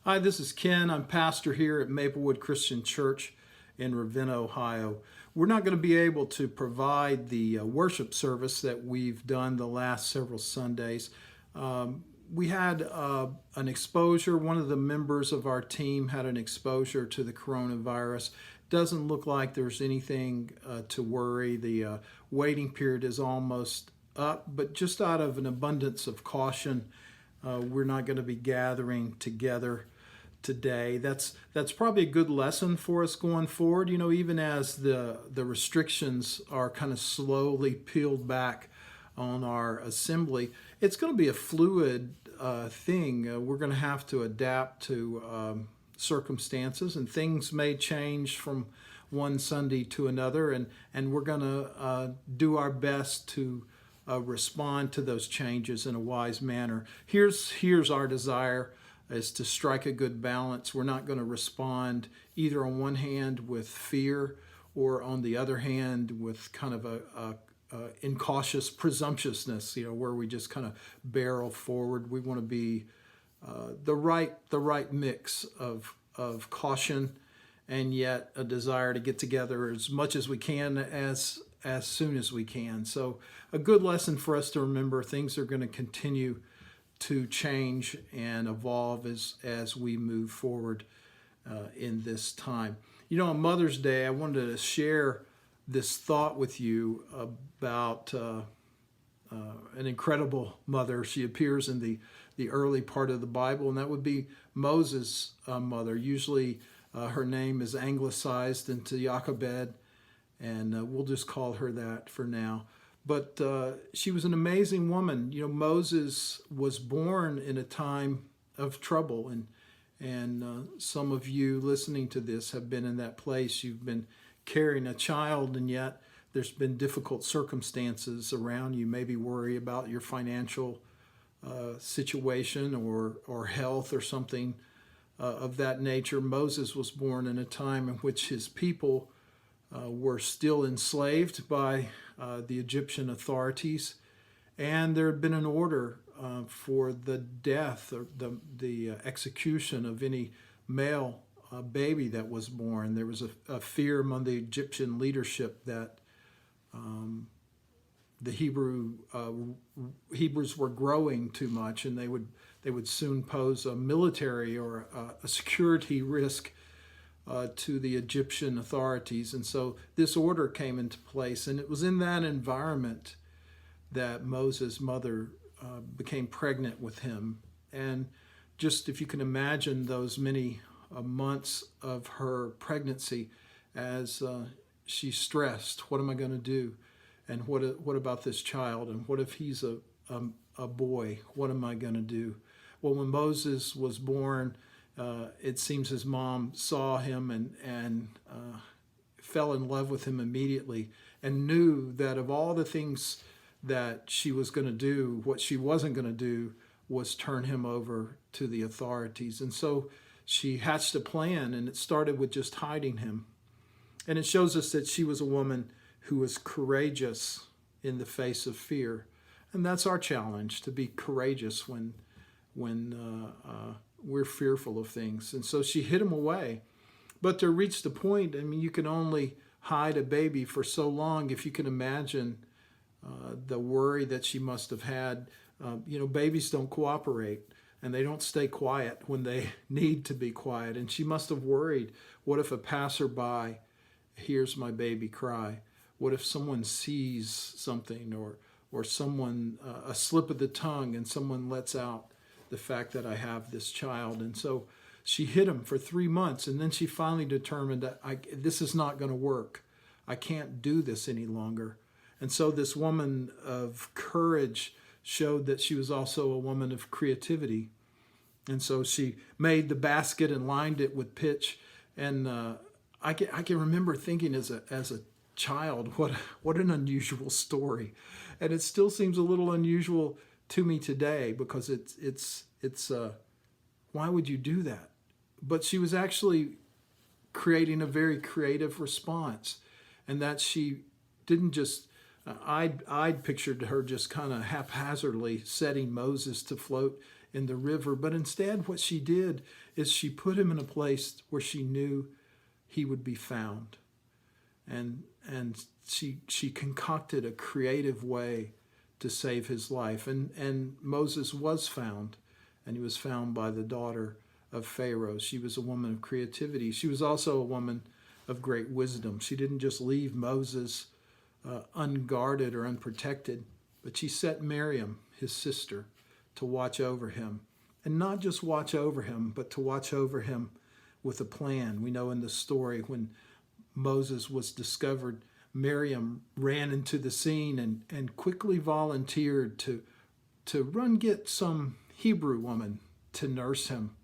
Hi, this is Ken. I'm pastor here at Maplewood Christian Church in Ravenna, Ohio. We're not going to be able to provide the worship service that we've done the last several Sundays. We had an exposure. One of the members of our team had an exposure to the coronavirus. Doesn't look like there's anything to worry. The waiting period is almost up, but just out of an abundance of caution, we're not going to be gathering together today. That's probably a good lesson for us going forward. You know, even as the restrictions are kind of slowly peeled back on our assembly, it's going to be a fluid thing. We're going to have to adapt to circumstances, and things may change from one Sunday to another, and we're going to do our best to respond to those changes in a wise manner. Here's our desire, is to strike a good balance. We're not going to respond either on one hand with fear or on the other hand with kind of a incautious presumptuousness, where we just kind of barrel forward. We want to be the right mix of caution and yet a desire to get together as much as we can as soon as we can. So a good lesson for us to remember: things are going to continue to change and evolve as we move forward in this time. On Mother's Day, I wanted to share this thought with you about an incredible mother. She appears in the early part of the Bible, and that would be Moses' mother. Usually her name is anglicized into Jochebed, and we'll just call her that for now. But she was an amazing woman. Moses was born in a time of trouble, and some of you listening to this have been in that place. You've been carrying a child, and yet there's been difficult circumstances around you. Maybe worry about your financial situation or health or something of that nature. Moses was born in a time in which his people were still enslaved by the Egyptian authorities, and there had been an order for the death or the execution of any male baby that was born. There was a fear among the Egyptian leadership that the Hebrews were growing too much, and they would soon pose a military or a security risk to the Egyptian authorities. And so this order came into place, and it was in that environment that Moses' mother became pregnant with him. And just, if you can imagine those many months of her pregnancy, as she stressed, what am I going to do? And what about this child? And what if he's a boy? What am I going to do? Well, when Moses was born, it seems his mom saw him and fell in love with him immediately, and knew that of all the things that she was going to do, what she wasn't going to do was turn him over to the authorities. And so she hatched a plan, and it started with just hiding him. And it shows us that she was a woman who was courageous in the face of fear. And that's our challenge, to be courageous when we're fearful of things. And so she hid him away. But to reach the point, you can only hide a baby for so long. If you can imagine the worry that she must have had. Babies don't cooperate, and they don't stay quiet when they need to be quiet. And she must have worried, what if a passerby hears my baby cry? What if someone sees something, or someone, a slip of the tongue, and someone lets out the fact that I have this child? And so she hid him for 3 months, and then she finally determined that this is not going to work. I can't do this any longer. And so this woman of courage showed that she was also a woman of creativity. And so she made the basket and lined it with pitch. And I can remember thinking as a child, what an unusual story. And it still seems a little unusual to me today, because it's why would you do that? But she was actually creating a very creative response, and that she didn't just I'd pictured her just kind of haphazardly setting Moses to float in the river. But instead, what she did is she put him in a place where she knew he would be found. And she concocted a creative way to save his life. And Moses was found, and he was found by the daughter of Pharaoh. She was a woman of creativity. She was also a woman of great wisdom. She didn't just leave Moses unguarded or unprotected, but she set Miriam, his sister, to watch over him. And not just watch over him, but to watch over him with a plan. We know in the story when Moses was discovered, Miriam ran into the scene and quickly volunteered to run get some Hebrew woman to nurse him.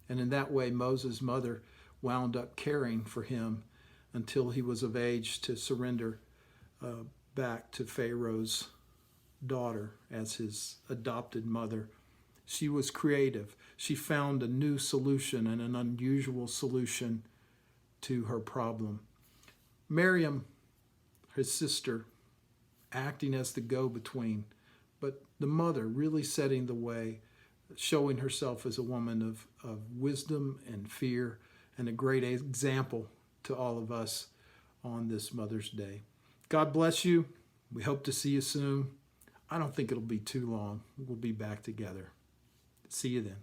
And in that way, Moses' mother wound up caring for him until he was of age to surrender back to Pharaoh's daughter as his adopted mother. She was creative. She found a new solution and an unusual solution to her problem. Miriam, his sister, acting as the go-between, but the mother really setting the way, showing herself as a woman of wisdom and fear, and a great example to all of us on this Mother's Day. God bless you. We hope to see you soon. I don't think it'll be too long. We'll be back together. See you then.